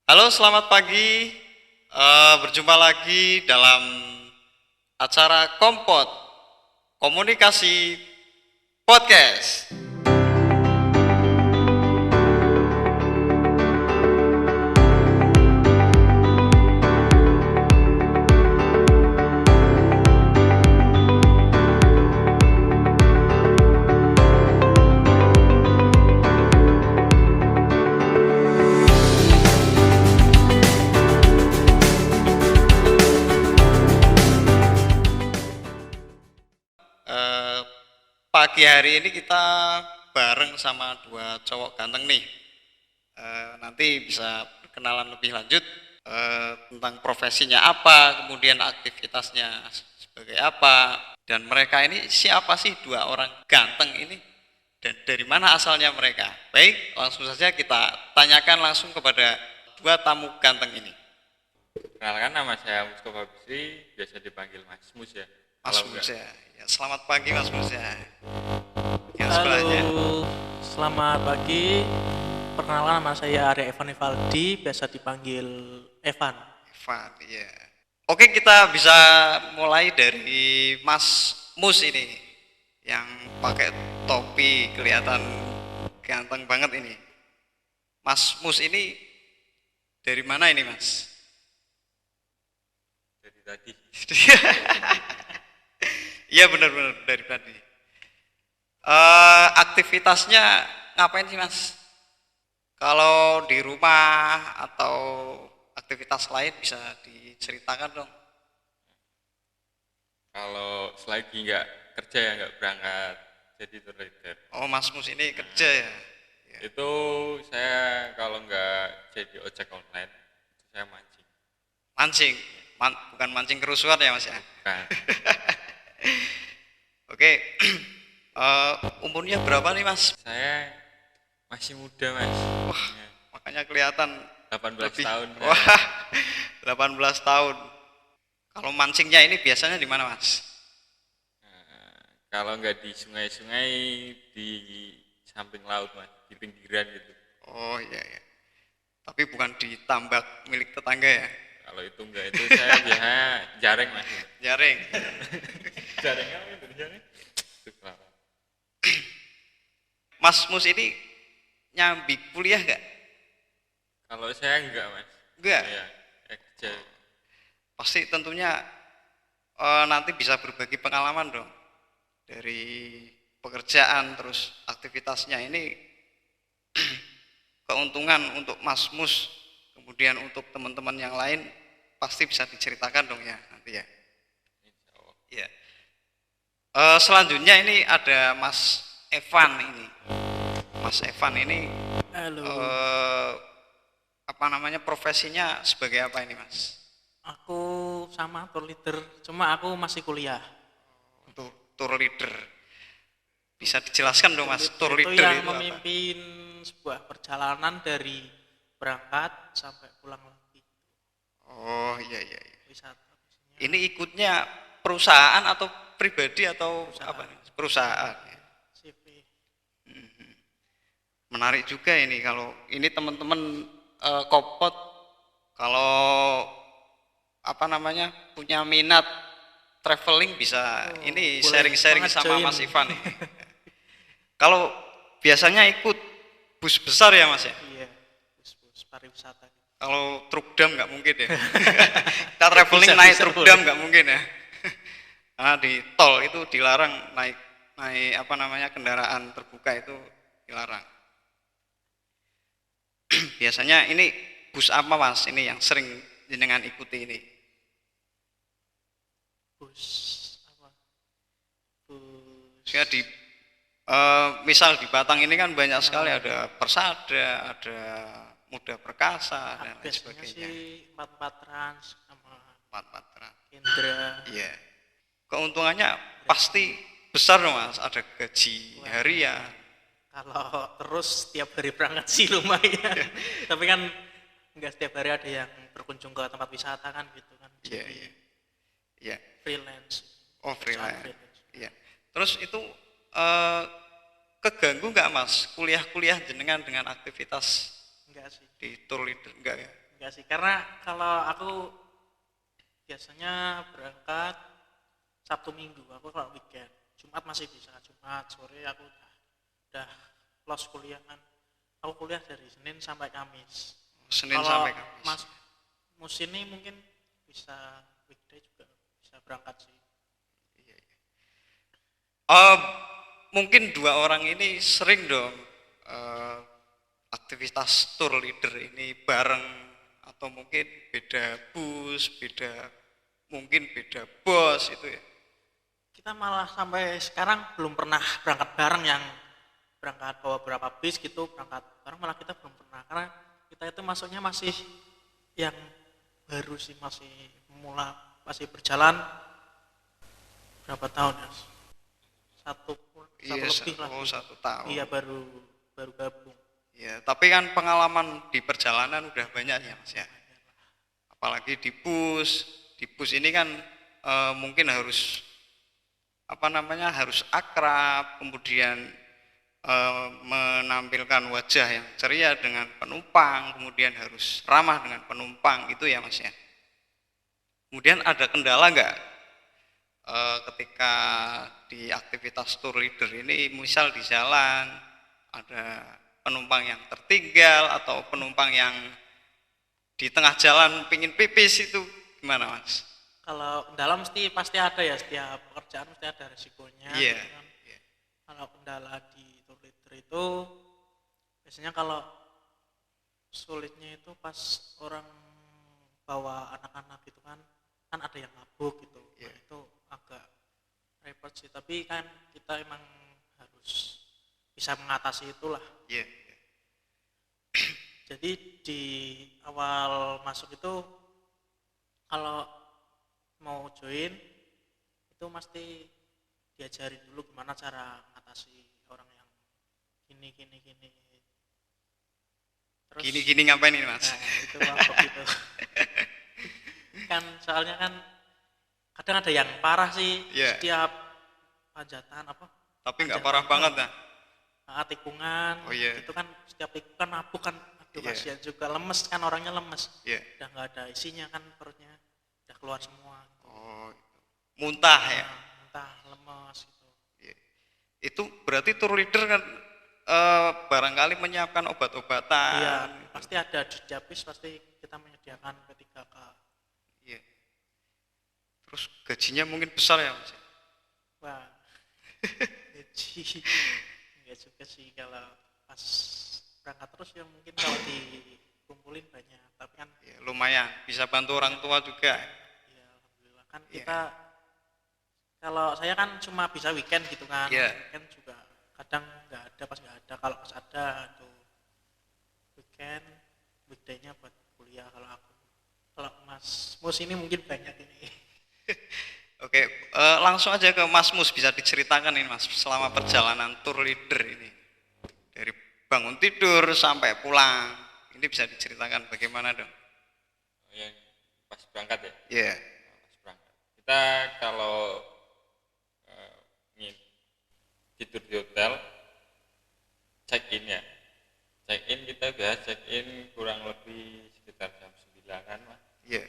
Halo, selamat pagi. Berjumpa lagi dalam acara Kompot Komunikasi Podcast. Eh, Pagi hari ini kita bareng sama dua cowok ganteng nih. Nanti bisa berkenalan lebih lanjut tentang profesinya apa, kemudian aktivitasnya sebagai apa, dan mereka ini siapa sih dua orang ganteng ini dan dari mana asalnya mereka. Baik, langsung saja kita tanyakan langsung kepada dua tamu ganteng ini. Perkenalkan, nama saya Mustafa Bisri, biasa dipanggil Mas Mus ya. Mas Kalau enggak, Musa. Ya, selamat pagi Mas Musa. Yang Halo, sebelahnya. selamat pagi. Perkenalan, nama saya Arya Evan Evaldi, biasa dipanggil Evan. Evan, ya. Oke, kita bisa mulai dari Mas Mus ini yang pakai topi kelihatan ganteng banget ini. Mas Mus ini dari mana ini, Mas? dari tadi Iya benar-benar dari tadi. Aktivitasnya ngapain sih, Mas? Kalau di rumah atau aktivitas lain bisa diceritakan dong. kalau selagi nggak kerja ya nggak berangkat jadi tour leader. Oh, Mas Mus ini kerja ya? Itu saya kalau nggak jadi ojek online, itu saya mancing. Mancing, bukan mancing kerusuhan ya Mas ya? Bukan, Oke, umurnya berapa nih Mas? saya masih muda Mas. Wah, makanya kelihatan 18 lebih. tahun. Wah, 18 tahun. Kalau mancingnya ini biasanya di mana Mas? Kalau nggak di sungai-sungai, di samping laut Mas, di pinggiran gitu. Oh iya ya. Tapi bukan di tambak milik tetangga ya? Kalau itu enggak, itu saya biasanya jaring Mas. Jaring. Jaring apa itu jaring? Itu kelapa. Mas Mus ini nyambi kuliah nggak? Kalau saya enggak Mas. Enggak. Iya, kerja. Pasti tentunya nanti bisa berbagi pengalaman dong dari pekerjaan terus aktivitasnya ini keuntungan untuk Mas Mus kemudian untuk teman-teman yang lain pasti bisa diceritakan dong ya nanti ya. Insya Allah. Ya. Selanjutnya ini ada Mas Evan ini. Mas Evan ini Halo, apa namanya profesinya sebagai apa ini Mas? aku sama tour leader, cuma aku masih kuliah. Untuk tour leader. Bisa dijelaskan dong Mas, tour Itu leader yang itu apa? memimpin sebuah perjalanan dari berangkat sampai pulang lagi. Oh iya iya. Iya. Wisata. Ini ikutnya perusahaan atau pribadi atau Perusahaan. apa nih? Perusahaan. Ya. CV. Menarik juga ini kalau ini teman-teman Kopot kalau apa namanya punya minat traveling bisa ini boleh sharing-sharing banget sama join. Mas Ivan ini. Kalau biasanya ikut bus besar ya Mas ya? Iya, bus pariwisata. Kalau truk dam nggak mungkin ya. Kita traveling Bisa, naik bisa, truk boleh. dam nggak mungkin ya. Nah, di tol itu dilarang naik naik apa namanya kendaraan terbuka itu dilarang. Biasanya ini bus apa Mas? Ini yang sering jenengan ikuti ini. Bus apa? Bus. Saya di misal di Batang ini kan banyak sekali ada Persada, ada Muda Perkasa dan lain Biasanya sebagainya. sih 44 Trans sama Empat trans. Kendra. Iya. Keuntungannya pasti besar dong Mas. Ada gaji harian. Kalau terus setiap hari berangkat sih lumayan. Tapi kan nggak setiap hari ada yang berkunjung ke tempat wisata kan gitu kan. Iya, Jadi iya. Iya. freelance. Oh, Pekerjaan freelance. Iya. Terus itu eh, keganggu nggak Mas kuliah-kuliah jenengan dengan aktivitas Enggak sih. di tour leader enggak ya? Enggak sih, karena kalau aku biasanya berangkat Sabtu Minggu, aku kalau weekend. Jumat masih bisa, Jumat sore aku udah los kuliah kan. Aku kuliah dari Senin sampai Kamis. Senin Kalau sampai Kamis. Mas Mus ini mungkin bisa weekday juga bisa berangkat sih. Eh, mungkin dua orang ini sering dong eh, aktivitas tour leader ini bareng, atau mungkin beda bus, mungkin beda bos itu ya. Kita malah sampai sekarang belum pernah berangkat bareng, yang berangkat bawa berapa bis gitu berangkat bareng malah kita belum pernah, karena kita itu masuknya masih yang baru sih, masih berjalan berapa tahun ya, satu Iya, lebih lah. oh 1 tahun. Iya, baru gabung. Ya, tapi kan pengalaman di perjalanan udah banyak ya Mas ya. Apalagi di bus ini kan mungkin harus harus akrab, kemudian menampilkan wajah yang ceria dengan penumpang, kemudian harus ramah dengan penumpang itu ya Mas ya. Kemudian ada kendala nggak ketika di aktivitas tour leader ini, misal di jalan ada penumpang yang tertinggal atau penumpang yang di tengah jalan pingin pipis, itu gimana Mas? Kalau kendala pasti ada ya, setiap pekerjaan mesti ada resikonya. Iya. Gitu kan. Kalau kendala di tour leader itu biasanya kalau sulitnya itu pas orang bawa anak-anak gitu kan ada yang mabuk gitu. Iya. Nah, itu agak repot sih, tapi kan kita emang harus bisa mengatasi itulah. Iya. Jadi di awal masuk itu kalau mau join itu mesti diajarin dulu gimana cara mengatasi orang yang gini. Terus Gini ngapain ini Mas? nah, itu mabuk gitu. Kan soalnya kan kadang ada yang parah sih. Iya. Setiap panjatan Tapi nggak parah banget ya? tikungan. Oh, iya. Itu kan setiap tikungan mabuk kan, aduh Iya. kasihan juga, lemes kan, orangnya lemes. Iya. Udah nggak ada isinya kan, perutnya udah keluar semua. Oh, muntah ya? Nah, entah lemes gitu. Iya. Itu berarti tour leader kan barangkali menyiapkan obat-obatan. Iya, pasti ada di Japis, pasti kita menyediakan P3K. Iya. Terus gajinya mungkin besar ya Mas? Wah, gaji enggak juga sih, kalau pas berangkat terus ya mungkin kalau dikumpulin banyak, tapi kan Ya, lumayan, bisa bantu orang tua juga. ya alhamdulillah kan kita, kalau saya kan cuma bisa weekend gitu kan. Iya. Weekend juga kadang nggak ada, pas nggak ada, kalau pas ada tuh weekend, weekday-nya buat kuliah kalau aku. Kalau Mas Mus ini mungkin banyak ini. Oke, langsung aja ke Mas Mus, bisa diceritakan ini Mas selama perjalanan tour leader ini, dari bangun tidur sampai pulang, ini bisa diceritakan bagaimana dong? Yang pas berangkat ya. Iya. Pas berangkat. Kita kalau tidur di hotel, check in ya. Check in kita biasa check in kurang lebih sekitar jam 9-an Mas. Iya.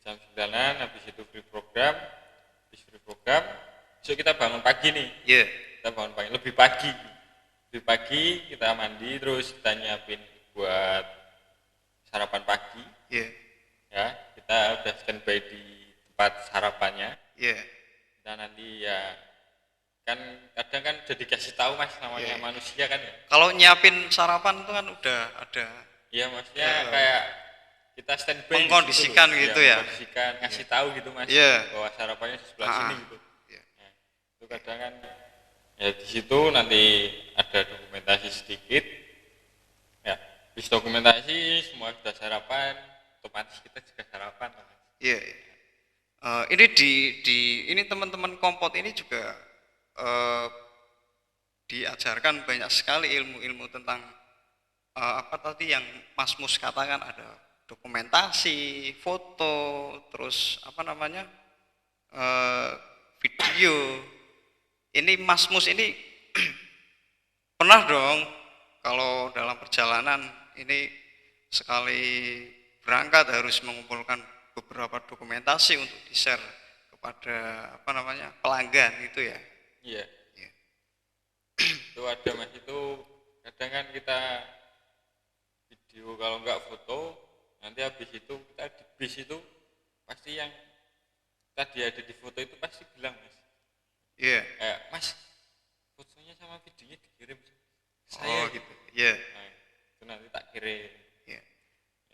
Jam 9-an, habis itu free program, besok kita bangun pagi nih. Iya. Kita bangun pagi, lebih pagi kita mandi, terus kita nyiapin buat sarapan pagi. Iya. Ya, kita udah standby di tempat sarapannya. Iya. Kita nanti ya kan kadang kan udah dikasih tahu Mas, namanya Iya. manusia kan ya. Kalau nyiapin sarapan itu kan udah ada Iya, maksudnya Ya. kayak kita standby Mengkondisikan gitu ya. Mengkondisikan, ngasih tahu gitu Mas, Iya. bahwa sarapannya di sebelah Ah, sini gitu. iya. Nah, itu kadang kan ya di situ nanti ada dokumentasi sedikit. Ya, habis dokumentasi semua sudah sarapan, otomatis kita juga sarapan Mas. Iya. Ini ini teman-teman kompot ini juga diajarkan banyak sekali ilmu-ilmu tentang apa tadi yang Mas Mus katakan, ada dokumentasi, foto, terus video. Ini Mas Mus ini pernah dong kalau dalam perjalanan ini sekali berangkat harus mengumpulkan beberapa dokumentasi untuk di-share kepada apa namanya pelanggan itu ya. Iya, Iya. itu ada Mas, itu kadang kan kita video kalau nggak foto, nanti habis itu kita di bis itu pasti yang tadi ada di foto itu pasti bilang Mas, Iya. Mas fotonya sama videonya dikirim ke Oh saya gitu. Iya. nah, itu nanti tak kirim. Iya.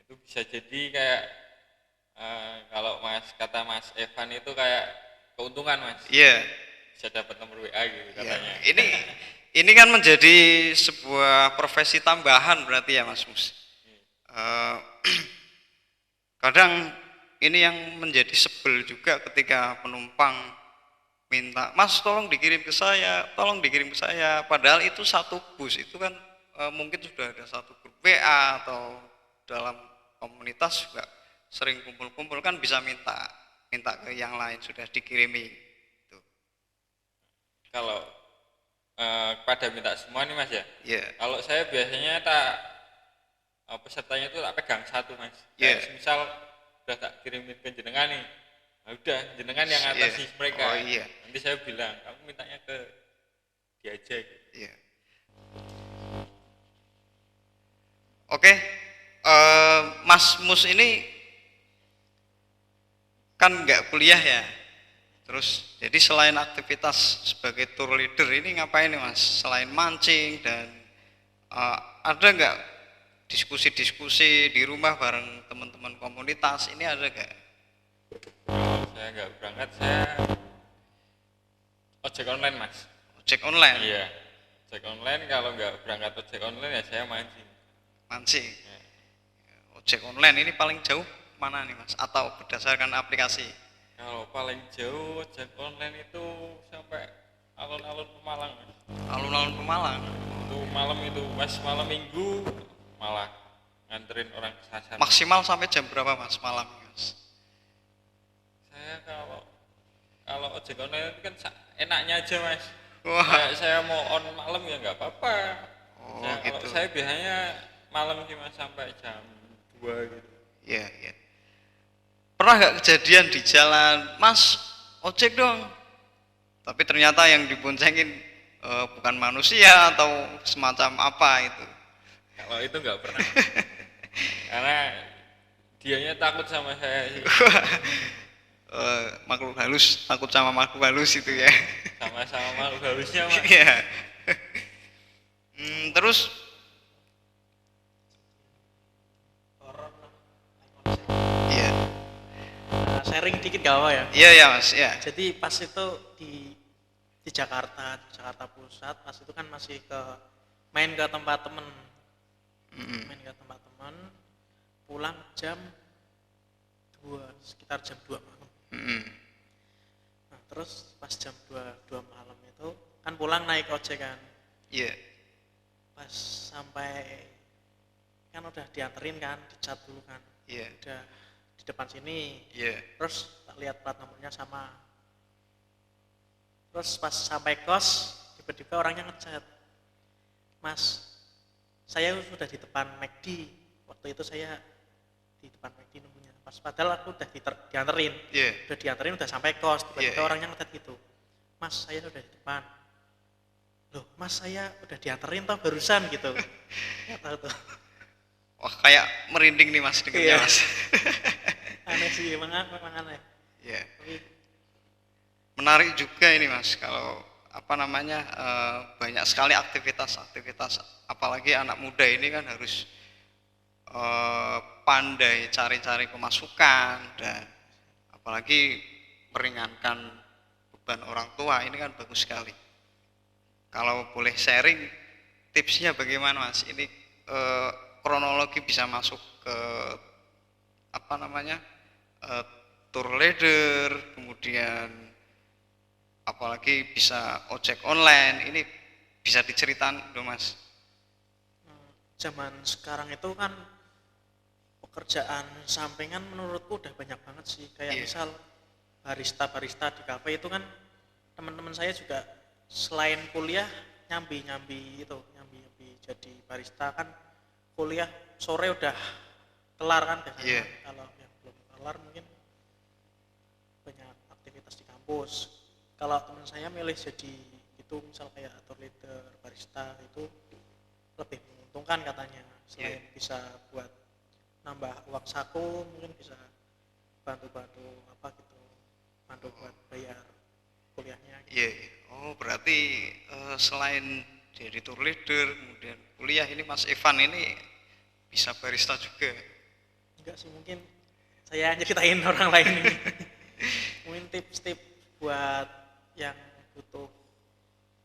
Itu bisa jadi kayak kalau kata Mas Evan itu kayak keuntungan Mas, Iya. bisa dapat nomor WA gitu Iya. katanya. Ini kan menjadi sebuah profesi tambahan berarti ya Mas Mus. Eh, kadang ini yang menjadi sebel juga ketika penumpang minta, Mas tolong dikirim ke saya, tolong dikirim ke saya. Padahal itu satu bus, itu kan mungkin sudah ada satu grup WA atau dalam komunitas juga sering kumpul-kumpul kan bisa minta ke yang lain sudah dikirimi. Tuh. Kalau pada minta semua nih Mas ya. Iya. Kalau saya biasanya pesertanya itu tak pegang satu Mas. Iya. Kayak misal udah tak kirimin ke jenengan nih. Nah, udah jenengan yang atasi Iya. mereka. Oh iya. Nanti saya bilang kamu mintanya ke dia aja. Gitu. Iya. Oke, Mas Mus ini kan nggak kuliah ya. Terus jadi selain aktivitas sebagai tour leader ini ngapain nih Mas? Selain mancing dan ada nggak diskusi-diskusi di rumah bareng teman-teman komunitas ini ada nggak? Kalau saya nggak berangkat, saya ojek online Mas. Ojek online? Iya, ojek online. Kalau nggak berangkat ojek online ya saya mancing. Mancing. Ya. Ojek online ini paling jauh mana nih Mas? Atau berdasarkan aplikasi? Kalau paling jauh ojek online itu sampai alun-alun Pemalang Mas. Alun-alun Pemalang. Itu malam itu Mas, malam minggu malah nganterin orang ke Sasan. Maksimal sampai jam berapa Mas malam Mas? Saya kalau ojek online itu kan enaknya aja Mas. Wah. Kayak saya mau on malam ya nggak apa-apa. Oh Kalau gitu. saya biasanya malam sih Mas, sampai jam 2 gitu. Iya, iya. Pernah nggak kejadian di jalan, Mas, ojek dong. Tapi ternyata yang diboncengin bukan manusia atau semacam apa itu. Kalau itu nggak pernah. Karena dianya takut sama saya sih. Makhluk halus, takut sama makhluk halus itu ya. Sama-sama makhluk halusnya Mas. Iya. Terus iya. Nah, sharing dikit gak apa ya? Iya ya Mas, ya. Jadi pas itu di Jakarta Pusat, pas itu kan masih main ke tempat temen, main ke tempat temen, pulang jam 2, sekitar jam 2 malam. Nah, terus pas jam 2 malam itu kan pulang naik ojek kan. Iya. Pas sampai kan udah dianterin kan, dicat dulu kan. Iya. Udah di depan sini. Iya. Terus tak lihat plat nomornya sama. Terus pas sampai kos, tiba-tiba orangnya ngechat, Mas, saya sudah di depan McD. Waktu itu saya di depan McD nunggunya. Pas padahal aku udah dianterin, Iya. udah dianterin, udah sampai kos. Tiba-tiba Iya. orangnya ngechat gitu, Mas, saya sudah di depan. Loh, Mas, saya udah dianterin toh barusan gitu. Nggak tahu tuh. Wah, kayak merinding nih Mas dengernya Iya. Mas. Aneh sih, memang aneh. Iya. Tapi Menarik juga ini Mas, kalau apa namanya banyak sekali aktivitas apalagi anak muda ini kan harus pandai cari-cari pemasukan dan apalagi meringankan beban orang tua ini kan bagus sekali. Kalau boleh sharing tipsnya bagaimana Mas? Ini kronologi bisa masuk ke apa namanya tour leader, kemudian apalagi bisa ojek online, ini bisa diceritain dong Mas. zaman sekarang itu kan pekerjaan sampingan menurutku udah banyak banget sih. Kayak Iya. misal barista di kafe itu kan teman-teman saya juga selain kuliah nyambi jadi barista kan, kuliah sore udah kelar kan biasanya. Iya. Kalau yang belum kelar mungkin banyak aktivitas di kampus. Kalau teman saya milih jadi itu misal kayak tour leader, barista itu lebih menguntungkan katanya. Selain bisa buat nambah uang saku, mungkin bisa bantu-bantu apa gitu, bantu buat bayar kuliahnya. Gitu. Iya. Oh, berarti selain jadi tour leader, kemudian kuliah ini Mas Evan ini bisa barista juga. Enggak sih, mungkin saya ceritain orang lain ini. Mungkin tips-tips buat yang butuh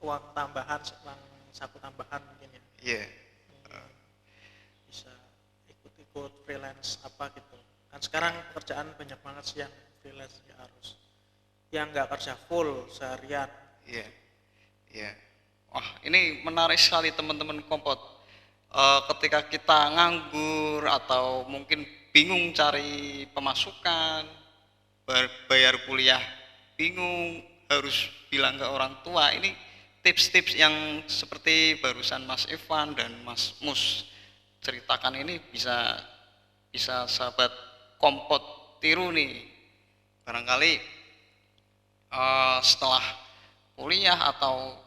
uang tambahan, uang saku tambahan mungkin ya. Iya. Bisa ikut-ikut freelance apa gitu. Kan sekarang pekerjaan banyak banget sih yang freelance ya harus. Yang nggak kerja full seharian. Iya. Iya. Wah, ini menarik sekali teman-teman Kompot. Ketika kita nganggur atau mungkin bingung cari pemasukan, bayar kuliah bingung, harus bilang ke orang tua, ini tips-tips yang seperti barusan Mas Evan dan Mas Mus ceritakan ini bisa sahabat Kompot tiru nih. Barangkali setelah kuliah atau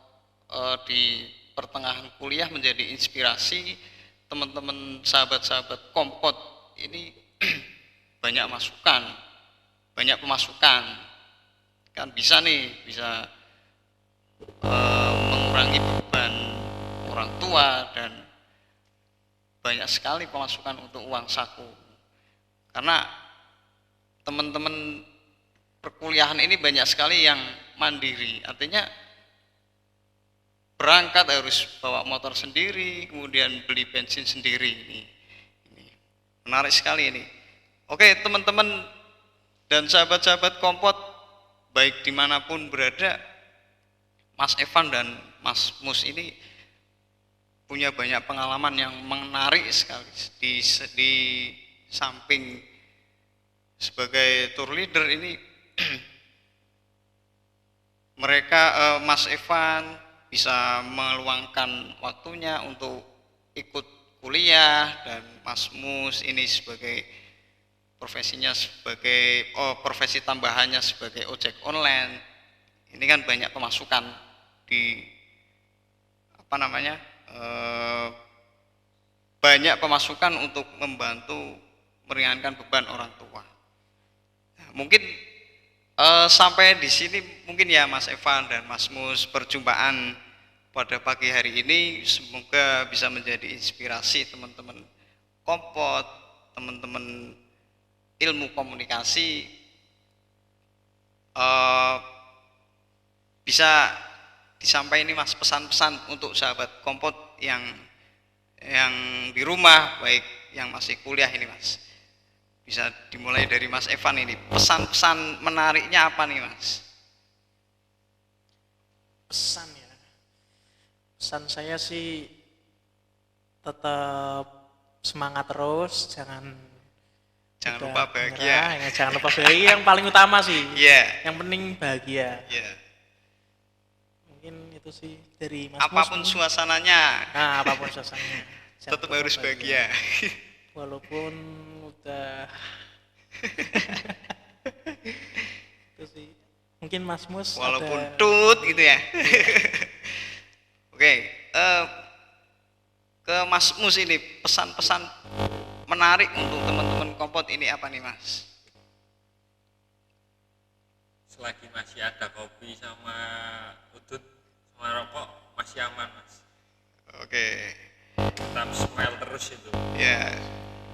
di pertengahan kuliah menjadi inspirasi teman-teman sahabat-sahabat Kompot ini banyak masukan, banyak pemasukan, kan bisa nih, bisa mengurangi beban orang tua dan banyak sekali pemasukan untuk uang saku. Karena teman-teman perkuliahan ini banyak sekali yang mandiri, artinya berangkat harus bawa motor sendiri, kemudian beli bensin sendiri. Ini menarik sekali ini. Oke teman-teman dan sahabat-sahabat Kompot, baik dimanapun berada, Mas Evan dan Mas Mus ini punya banyak pengalaman yang menarik sekali. Di samping sebagai tour leader ini mereka, Mas Evan bisa meluangkan waktunya untuk ikut kuliah, dan Mas Mus ini sebagai profesinya sebagai profesi tambahannya sebagai ojek online. Ini kan banyak pemasukan di apa namanya, banyak pemasukan untuk membantu meringankan beban orang tua. Nah, mungkin sampai di sini mungkin ya Mas Evan dan Mas Mus perjumpaan pada pagi hari ini, semoga bisa menjadi inspirasi teman-teman Kompot, teman-teman ilmu komunikasi, bisa disampaikan ini Mas pesan-pesan untuk sahabat Kompot yang di rumah, baik yang masih kuliah ini Mas. Bisa dimulai dari Mas Evan ini, pesan-pesan menariknya apa nih Mas? Pesan ya, pesan saya sih tetap semangat terus, jangan lupa bahagia. Ya, jangan lupa bahagia, yang paling utama sih. Yeah. Yang penting bahagia. Yeah. Mungkin itu sih dari Mas apapun Mus, suasananya. Nah, apapun suasananya. Tetap harus bahagia. Walaupun udah itu sih. Mungkin Mas Mus walaupun ada tut gitu ya. Oke, ke Mas Mus ini pesan-pesan menarik untuk teman-teman Kompot ini apa nih Mas? Selagi masih ada kopi sama udut sama rokok masih aman Mas. Oke. Tetap smile terus itu. Ya,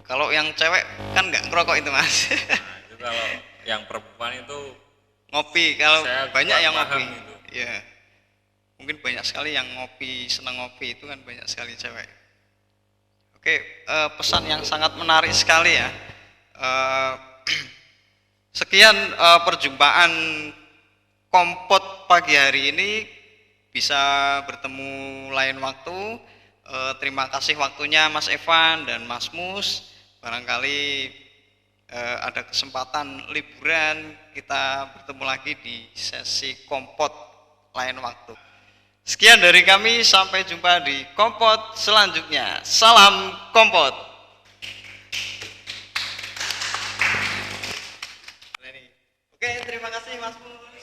kalau yang cewek kan nggak ngerokok itu Mas. Nah, itu kalau yang perempuan itu ngopi, kalau banyak yang ngopi. Itu. Ya, mungkin banyak sekali yang ngopi, senang ngopi itu kan banyak sekali cewek. Oke, pesan yang sangat menarik sekali ya. Sekian perjumpaan Kompot pagi hari ini, bisa bertemu lain waktu. Terima kasih waktunya Mas Evan dan Mas Mus. Barangkali ada kesempatan liburan kita bertemu lagi di sesi Kompot lain waktu. Sekian dari kami, sampai jumpa di Kompot selanjutnya. Salam Kompot. terima kasih Mas Pur.